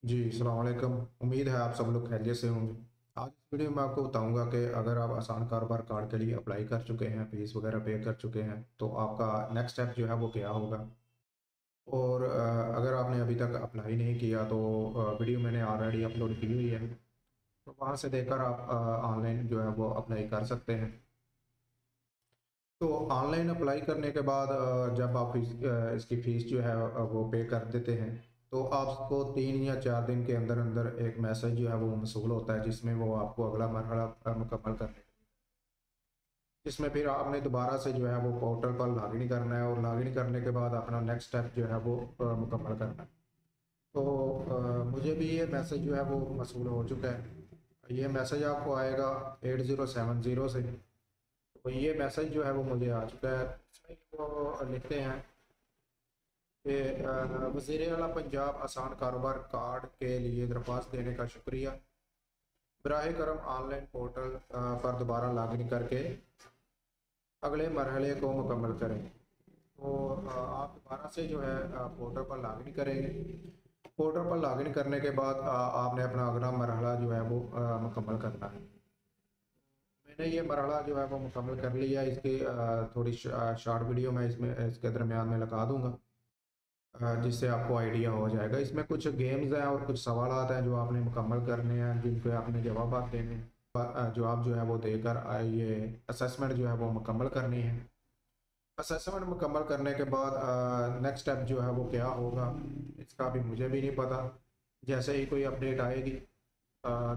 जी, अस्सलाम वालेकुम। उम्मीद है आप सब लोग खैरियत से होंगे। आज इस वीडियो में आपको बताऊँगा कि अगर आप आसान कारोबार कार्ड के लिए अप्लाई कर चुके हैं, फ़ीस वगैरह पे कर चुके हैं, तो आपका नेक्स्ट स्टेप जो है वो क्या होगा? और अगर आपने अभी तक अप्लाई नहीं किया तो वीडियो मैंने ऑलरेडी अपलोड की हुई है, तो वहाँ से देखकर आप ऑनलाइन जो है वो अप्लाई कर सकते हैं। तो ऑनलाइन अप्लाई करने के बाद जब आप इसकी फ़ीस जो है वो पे कर देते हैं, तो आपको 3 या 4 दिन के अंदर-अंदर एक मैसेज जो है वो मौसूल होता है, जिसमें वो आपको अगला मरहला मुकम्मल करने, जिसमें फिर आपने दोबारा से जो है वो पोर्टल पर लॉगिन करना है और लॉगिन करने के बाद अपना नेक्स्ट स्टेप जो है वो मुकम्मल करना है। तो मुझे भी ये मैसेज जो है वो मौसूल हो चुका है। ये मैसेज आपको आएगा 8070 से। तो ये मैसेज जो है वो मुझे आ चुका है। इसमें वो लिखते हैं कि वज़ीर आला पंजाब आसान कारोबार कार्ड के लिए दरख्वास्त देने का शुक्रिया। बराह करम ऑनलाइन पोर्टल पर दोबारा लॉगिन करके अगले मरहले को मुकम्मल करें। तो आप दोबारा से जो है पोर्टल पर लॉगिन करेंगे। पोर्टल पर लॉगिन करने के बाद आपने अपना अगला मरहला जो है वो मुकम्मल करना है। मैंने ये मरहला जो है वो मुकम्मल कर लिया। इसकी थोड़ी शॉर्ट वीडियो मैं इसमें इसके दरमियान में लगा दूंगा, जिससे आपको आइडिया हो जाएगा। इसमें कुछ गेम्स हैं और कुछ सवालात हैं जो आपने मुकम्मल करने हैं, जिनके आपने जवाब देने हैं। जवाब जो है वो देकर ये असेसमेंट जो है वो मुकम्मल करनी है। असेसमेंट मुकम्मल करने के बाद नेक्स्ट स्टेप जो है वो क्या होगा, इसका भी मुझे भी नहीं पता। जैसे ही कोई अपडेट आएगी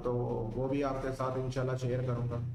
तो वो भी आपके साथ इंशाल्लाह शेयर करूँगा।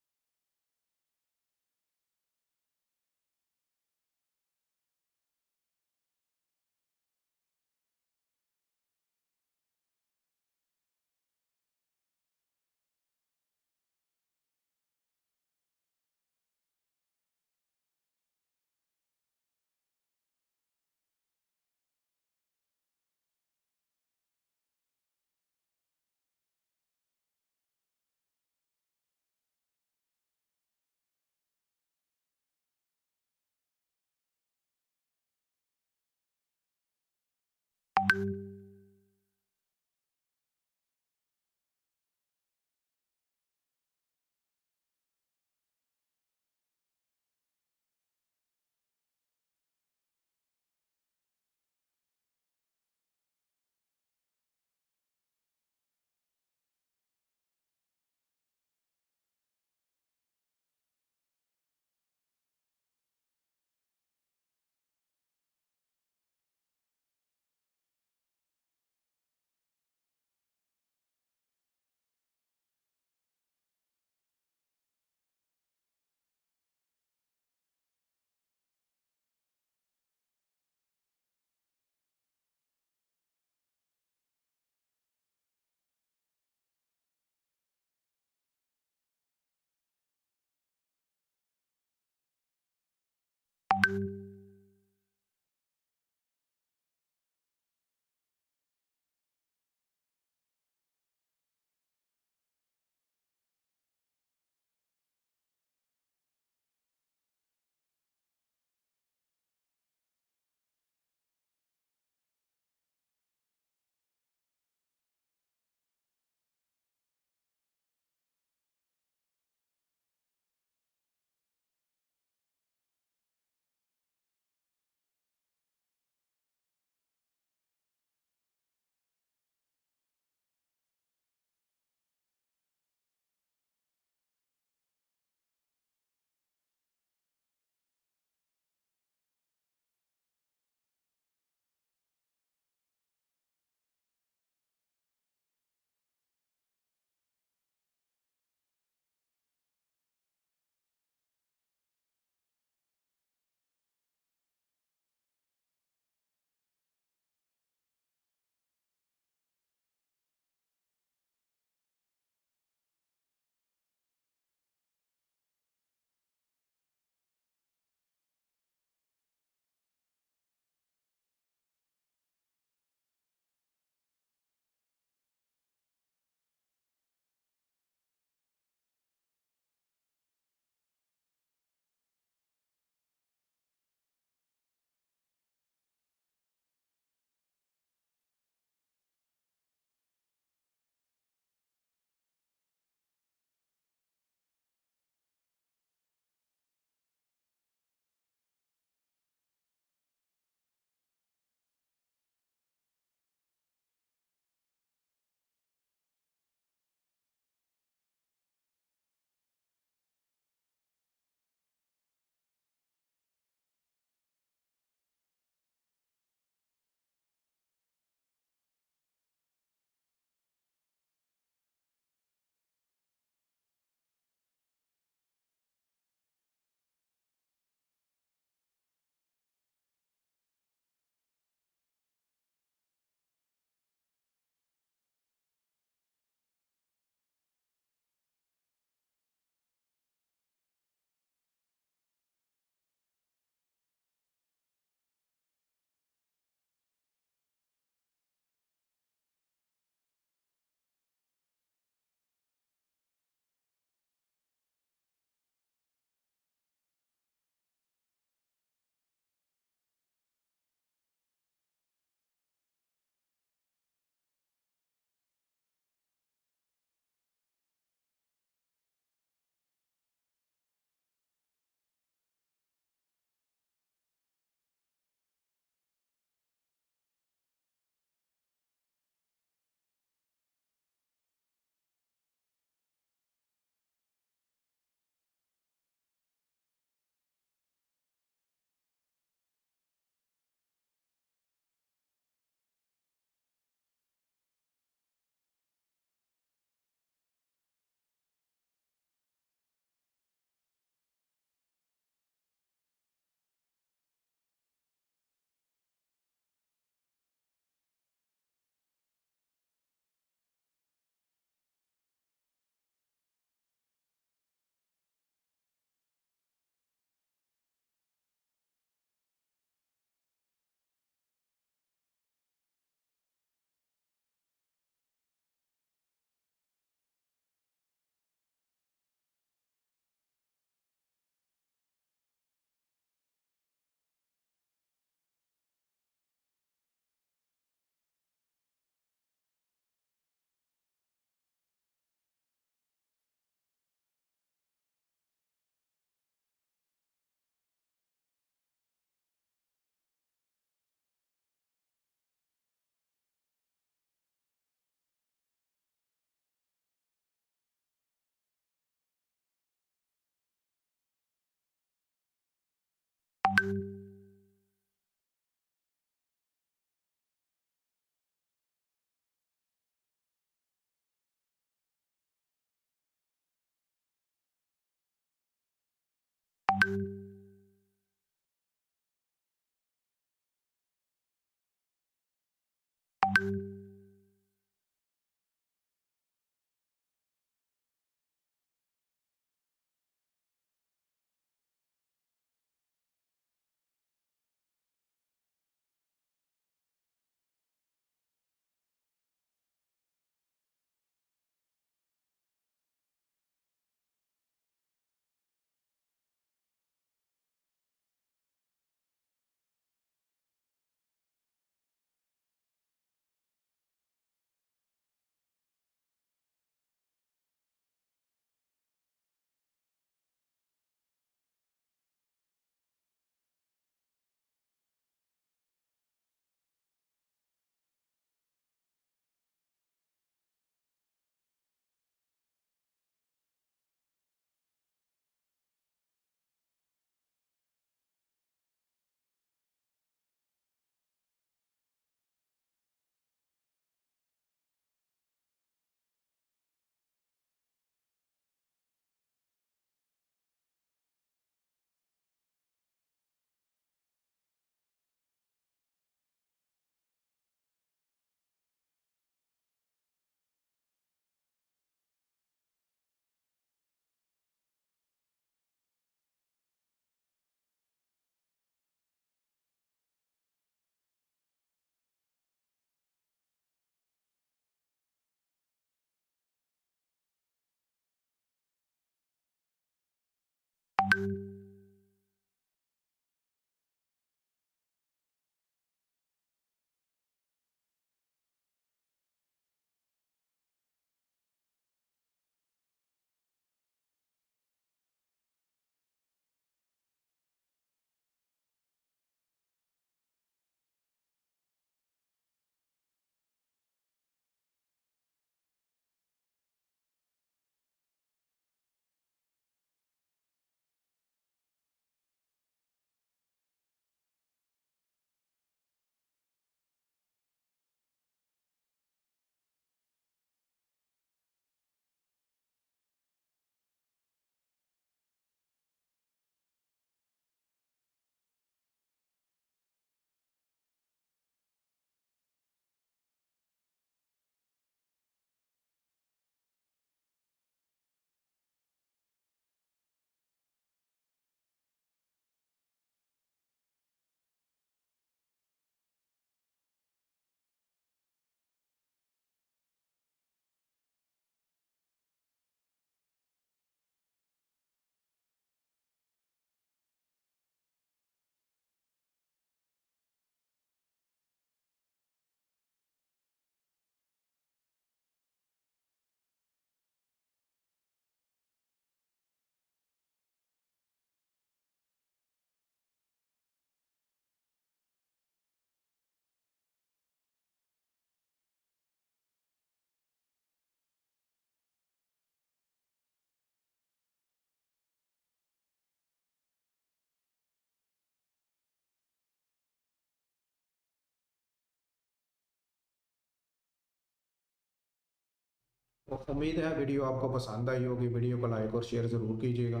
उम्मीद है वीडियो आपको पसंद आई होगी। वीडियो को लाइक और शेयर ज़रूर कीजिएगा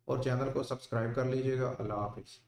और चैनल को सब्सक्राइब कर लीजिएगा। अल्लाह हाफिज़।